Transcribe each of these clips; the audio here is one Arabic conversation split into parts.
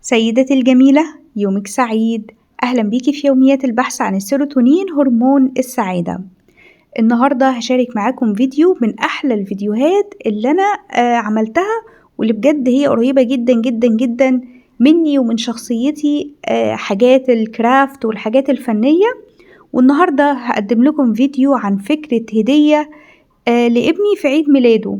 سيدتي الجميلة، يومك سعيد. أهلا بيكي في يوميات البحث عن السيروتونين هرمون السعادة. النهاردة هشارك معاكم فيديو من أحلى الفيديوهات اللي أنا عملتها، واللي بجد هي قريبة جدا جدا جدا مني ومن شخصيتي، حاجات الكرافت والحاجات الفنية. والنهاردة هقدم لكم فيديو عن فكرة هدية لابني في عيد ميلاده.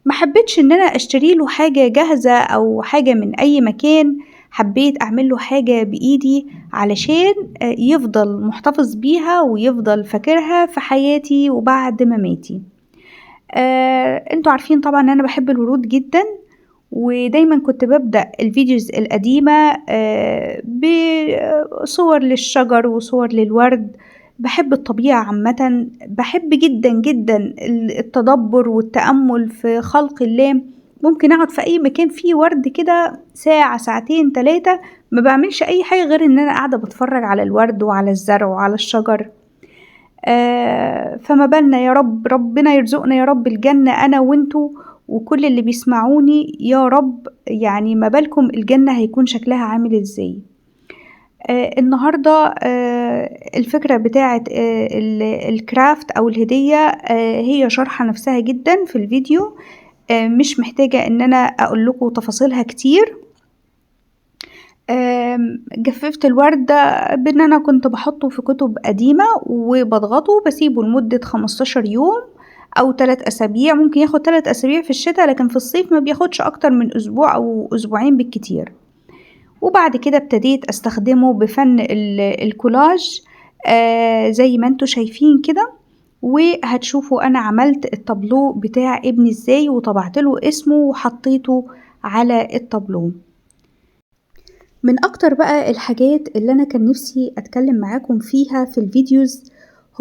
ما حبيتش ان انا اشتري له حاجة جاهزة او حاجة من اي مكان، حبيت اعمل له حاجة بايدي علشان يفضل محتفظ بيها ويفضل فاكرها في حياتي وبعد مماتي. انتوا عارفين طبعا ان انا بحب الورود جدا، ودايما كنت ببدأ الفيديوز القديمة بصور للشجر وصور للورد. بحب الطبيعة عامة، بحب جدا جدا التدبر والتأمل في خلق الله. ممكن أقعد في أي مكان فيه ورد كده ساعة ساعتين 3، ما بعملش أي حاجة غير إن أنا قاعدة بتفرج على الورد وعلى الزرع وعلى الشجر. فما بالنا يا رب، ربنا يرزقنا يا رب الجنة أنا وإنتوا وكل اللي بيسمعوني يا رب. يعني ما بالكم الجنة هيكون شكلها عامل إزاي؟ النهاردة الفكرة بتاعة الكرافت أو الهدية هي شرحة نفسها جدا في الفيديو. مش محتاجة إن أنا أقول لكم تفاصيلها كتير. جففت الورد بان انا كنت بحطه في كتب قديمة وبضغطه بسيبه لمدة 15 يوم او 3 اسابيع. ممكن ياخد 3 اسابيع في الشتاء، لكن في الصيف ما بياخدش اكتر من اسبوع او اسبوعين بالكتير. وبعد كده ابتديت استخدمه بفن الكولاج زي ما انتوا شايفين كده. وهتشوفوا انا عملت التابلو بتاع ابني ازاي، وطبعت له اسمه وحطيته على التابلو. من اكتر بقى الحاجات اللي انا كان نفسي اتكلم معاكم فيها في الفيديوز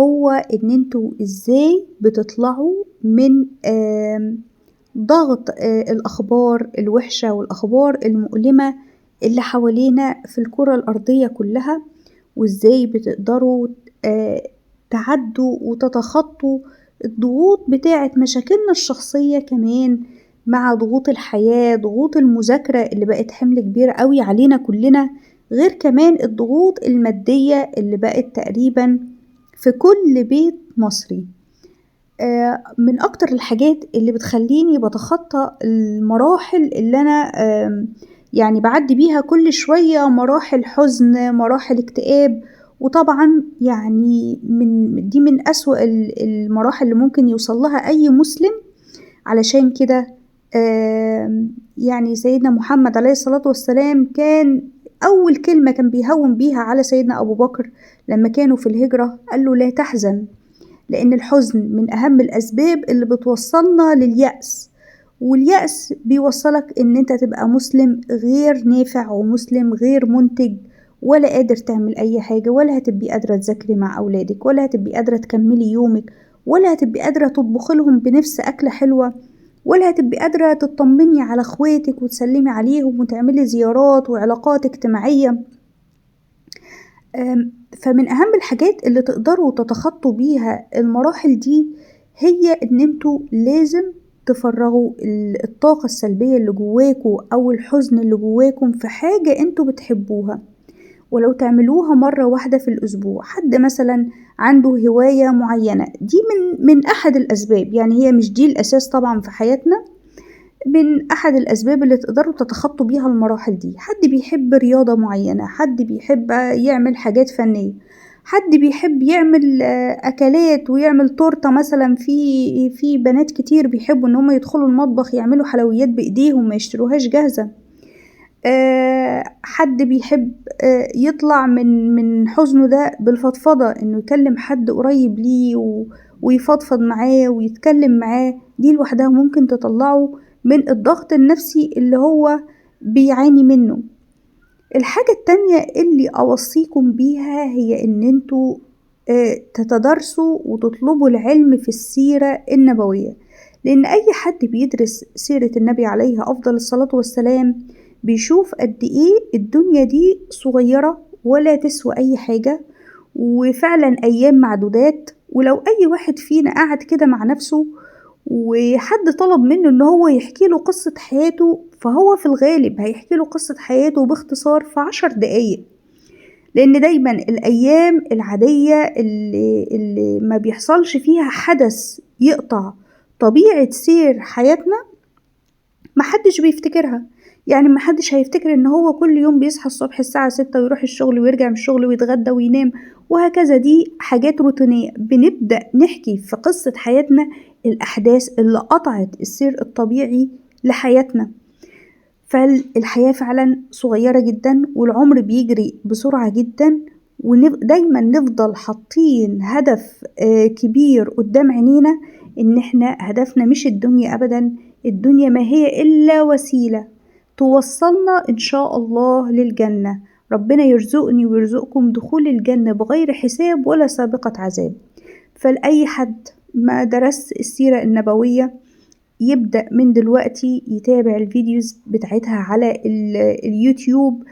هو ان انتوا ازاي بتطلعوا من ضغط الاخبار الوحشة والاخبار المؤلمة اللي حوالينا في الكرة الارضية كلها، وازاي بتقدروا تعدوا وتتخطوا الضغوط بتاعة مشاكلنا الشخصية، كمان مع ضغوط الحياة، ضغوط المذاكرة اللي بقت حمل كبير قوي علينا كلنا، غير كمان الضغوط المادية اللي بقت تقريبا في كل بيت مصري. من اكتر الحاجات اللي بتخليني بتخطى المراحل اللي انا يعني بعدي بيها كل شوية، مراحل حزن، مراحل اكتئاب. وطبعا يعني دي من أسوأ المراحل اللي ممكن يوصل لها أي مسلم. علشان كده يعني سيدنا محمد عليه الصلاة والسلام كان أول كلمة كان بيهون بيها على سيدنا أبو بكر لما كانوا في الهجرة، قال له لا تحزن، لأن الحزن من أهم الأسباب اللي بتوصلنا لليأس، واليأس بيوصلك إن أنت تبقى مسلم غير نافع ومسلم غير منتج، ولا قادر تعمل أي حاجة، ولا هتبقي قادرة تذاكري مع أولادك، ولا هتبقي قادرة تكملي يومك، ولا هتبقي قادرة تطبخي لهم بنفس أكلة حلوة، ولا هتبقي قادرة تطمني على اخواتك وتسلمي عليهم وتعملي زيارات وعلاقات اجتماعية. فمن أهم الحاجات اللي تقدروا تتخطوا بيها المراحل دي هي إن انتوا لازم تفرغوا الطاقة السلبية اللي جواكوا أو الحزن اللي جواكم في حاجة انتوا بتحبوها، ولو تعملوها مرة واحدة في الأسبوع. حد مثلا عنده هواية معينة، دي من أحد الأسباب، يعني هي مش دي الأساس طبعا في حياتنا، من أحد الأسباب اللي تقدروا تتخطوا بيها المراحل دي. حد بيحب رياضة معينة، حد بيحب يعمل حاجات فنية، حد بيحب يعمل أكلات ويعمل تورتة مثلا. في بنات كتير بيحبوا إن هم يدخلوا المطبخ يعملوا حلويات بإيديهم، ما يشتروهاش جاهزة. حد بيحب يطلع من حزنه ده بالفضفضة، إنه يكلم حد قريب ليه ويفضفض معاه ويتكلم معاه. دي لوحدها ممكن تطلعه من الضغط النفسي اللي هو بيعاني منه. الحاجة التانية اللي أوصيكم بيها هي إن انتوا تتدرسوا وتطلبوا العلم في السيرة النبوية، لأن أي حد بيدرس سيرة النبي عليه أفضل الصلاة والسلام بيشوف قد إيه الدنيا دي صغيرة ولا تسوى أي حاجة، وفعلا أيام معدودات. ولو أي واحد فينا قاعد كده مع نفسه وحد طلب منه إن هو يحكي له قصة حياته، فهو في الغالب هيحكي له قصة حياته باختصار في 10 دقايق، لأن دايما الأيام العادية اللي ما بيحصلش فيها حدث يقطع طبيعة سير حياتنا محدش بيفتكرها. يعني محدش هيفتكر ان هو كل يوم بيصحى الصبح الساعة 6 ويروح الشغل ويرجع من الشغل ويتغدى وينام وهكذا. دي حاجات روتينية. بنبدأ نحكي في قصة حياتنا الأحداث اللي قطعت السير الطبيعي لحياتنا. فالحياة فعلا صغيرة جدا والعمر بيجري بسرعة جدا، ودايما نفضل حاطين هدف كبير قدام عينينا، ان احنا هدفنا مش الدنيا ابدا. الدنيا ما هي الا وسيلة توصلنا ان شاء الله للجنة. ربنا يرزقني ويرزقكم دخول الجنة بغير حساب ولا سابقة عذاب. فلأي حد ما درس السيرة النبوية يبدأ من دلوقتي يتابع الفيديوز بتاعتها على اليوتيوب.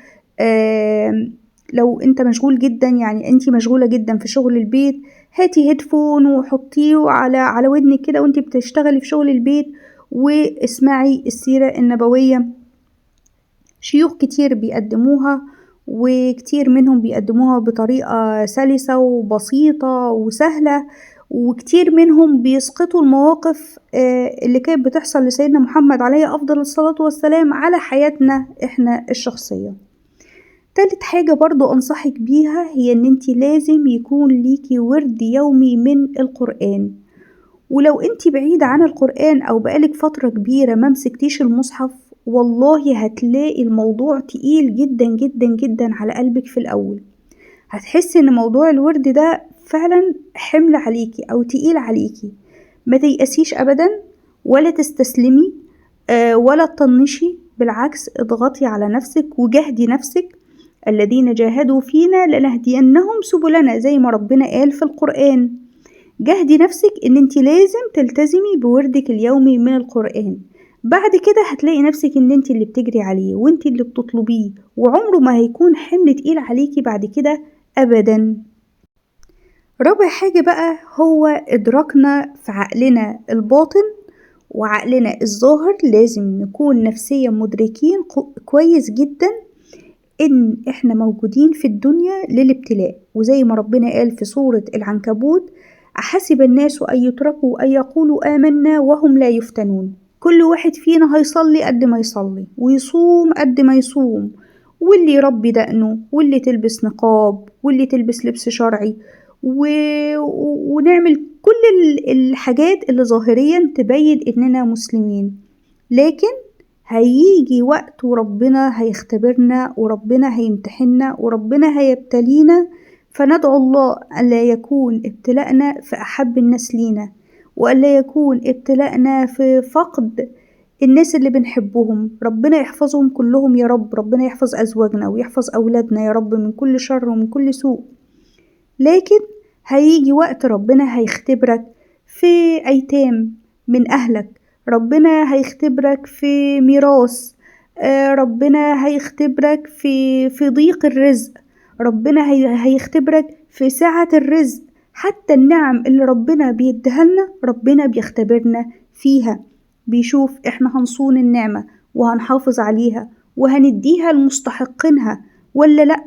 لو انت مشغول جدا، يعني انت مشغولة جدا في شغل البيت، هاتي هيدفون وحطيه على ودنك كده وانت بتشتغلي في شغل البيت واسمعي السيرة النبوية. شيوخ كتير بيقدموها، وكتير منهم بيقدموها بطريقة سلسة وبسيطة وسهلة، وكتير منهم بيسقطوا المواقف اللي كانت بتحصل لسيدنا محمد عليه أفضل الصلاة والسلام على حياتنا إحنا الشخصية. تالت حاجة برضو أنصحك بيها هي إن انتي لازم يكون ليكي ورد يومي من القرآن. ولو انتي بعيدة عن القرآن أو بقالك فترة كبيرة ما مسكتيش المصحف، والله هتلاقي الموضوع تقيل جدا جدا جدا على قلبك في الأول. هتحسي ان موضوع الورد ده فعلا حمل عليكي او تقيل عليكي. ما تيأسيش ابدا ولا تستسلمي ولا تطنشي، بالعكس اضغطي على نفسك وجهدي نفسك. الذين جاهدوا فينا لنهدينهم سبلنا، زي ما ربنا قال في القرآن. جهدي نفسك ان انت لازم تلتزمي بوردك اليومي من القرآن. بعد كده هتلاقي نفسك ان انت اللي بتجري عليه وانت اللي بتطلبيه، وعمره ما هيكون حمل تقيل عليكي بعد كده ابدا. رابع حاجة بقى هو ادراكنا في عقلنا الباطن وعقلنا الظاهر. لازم نكون نفسيا مدركين كويس جدا ان احنا موجودين في الدنيا للابتلاء. وزي ما ربنا قال في سورة العنكبوت: أحسب الناس أن يتركوا أن يقولوا آمنا وهم لا يفتنون. كل واحد فينا هيصلي قد ما يصلي ويصوم قد ما يصوم، واللي يربي دقنه واللي تلبس نقاب واللي تلبس لبس شرعي ونعمل كل الحاجات اللي ظاهريا تبين اننا مسلمين. لكن هيجي وقت وربنا هيختبرنا وربنا هيمتحننا وربنا هيبتلينا، فندعو الله ألا يكون ابتلاءنا في أحب الناس لينا، وألا يكون ابتلاءنا في فقد الناس اللي بنحبهم. ربنا يحفظهم كلهم يا رب. ربنا يحفظ أزواجنا ويحفظ أولادنا يا رب من كل شر ومن كل سوء. لكن هيجي وقت ربنا هيختبرك في أيتام من أهلك، ربنا هيختبرك في ميراث، ربنا هيختبرك في ضيق الرزق، ربنا هيختبرك في سعة الرزق. حتى النعم اللي ربنا بيديها لنا ربنا بيختبرنا فيها، بيشوف احنا هنصون النعمة وهنحافظ عليها وهنديها لمستحقينها ولا لأ.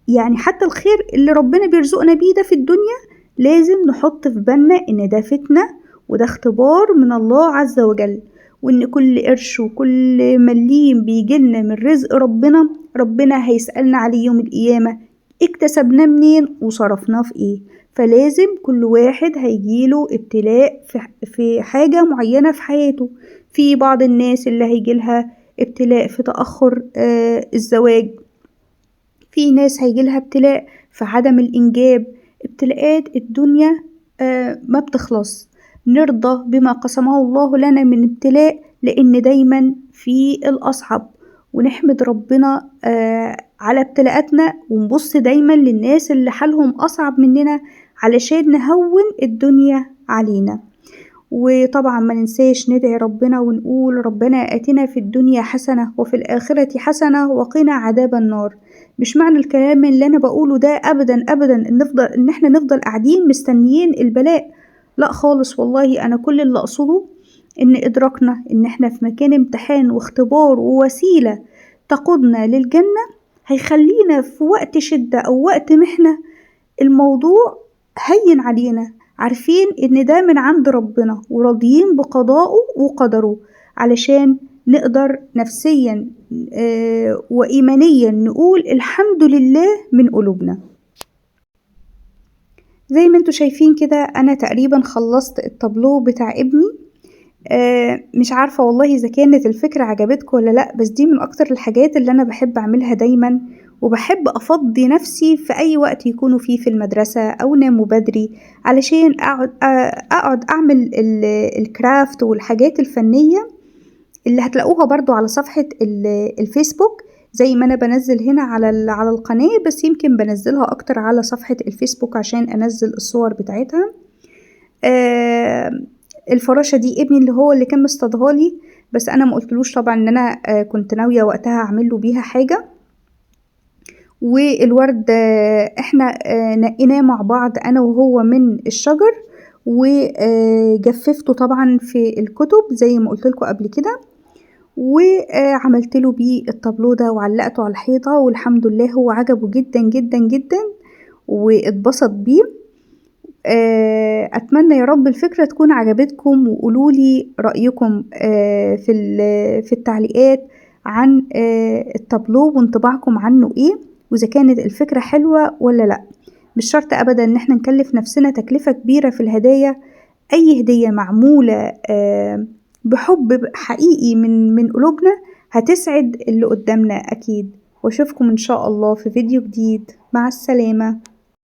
يعني حتى الخير اللي ربنا بيرزقنا بيه ده في الدنيا لازم نحط في بالنا ان ده فتنة وده اختبار من الله عز وجل، وان كل قرش وكل مليم بيجيلنا من رزق ربنا هيسألنا عليه يوم القيامة اكتسبناه منين وصرفناه في ايه. فلازم كل واحد هيجيله ابتلاء في حاجة معينة في حياته. في بعض الناس اللي هيجيلها ابتلاء في تأخر الزواج، في ناس هيجيلها ابتلاء في عدم الإنجاب. ابتلاءات الدنيا ما بتخلص. نرضى بما قسمه الله لنا من ابتلاء، لأن دايما في الأصعب، ونحمد ربنا على ابتلاءاتنا، ونبص دايما للناس اللي حالهم أصعب مننا علشان نهون الدنيا علينا. وطبعا ما ننساش ندعي ربنا ونقول: ربنا آتنا في الدنيا حسنة وفي الآخرة حسنة وقنا عذاب النار. مش معنى الكلام اللي أنا بقوله ده أبدا أبدا إن احنا نفضل قاعدين مستنيين البلاء. لأ خالص والله، أنا كل اللي أقصده إن إدراكنا إن إحنا في مكان امتحان واختبار ووسيلة تقودنا للجنة هيخلينا في وقت شدة أو وقت محنة الموضوع هين علينا، عارفين إن ده من عند ربنا وراضيين بقضائه وقدره، علشان نقدر نفسيا وإيمانيا نقول الحمد لله من قلوبنا. زي ما انتوا شايفين كده أنا تقريبا خلصت التابلو بتاع ابني. مش عارفة والله إذا كانت الفكرة عجبتكم ولا لأ، بس دي من أكتر الحاجات اللي أنا بحب أعملها دايما، وبحب أفضي نفسي في أي وقت يكونوا فيه في المدرسة أو ناموا بدري علشان أقعد أعمل الكرافت والحاجات الفنية اللي هتلاقوها برضو على صفحة الفيسبوك، زي ما أنا بنزل هنا على القناة، بس يمكن بنزلها أكتر على صفحة الفيسبوك عشان أنزل الصور بتاعتها. الفراشة دي ابني اللي هو اللي كان مصطادهالي، بس أنا ما قلتلوش طبعا إن أنا كنت ناوية وقتها أعمله بيها حاجة. والورد إحنا نقيناه مع بعض أنا وهو من الشجر، وجففته طبعا في الكتب زي ما قلتلكوا قبل كده، وعملت له بيه التابلو ده وعلقته على الحيطة، والحمد لله هو عجبه جدا جدا جدا واتبسط بيه. أتمنى يا رب الفكرة تكون عجبتكم، وقولولي رأيكم في التعليقات عن التابلو وانطباعكم عنه ايه، وإذا كانت الفكرة حلوة ولا لأ. مش شرط أبدا إن احنا نكلف نفسنا تكلفة كبيرة في الهدايا، أي هدية معمولة بحب حقيقي من قلوبنا هتسعد اللي قدامنا أكيد. واشوفكم إن شاء الله في فيديو جديد، مع السلامة.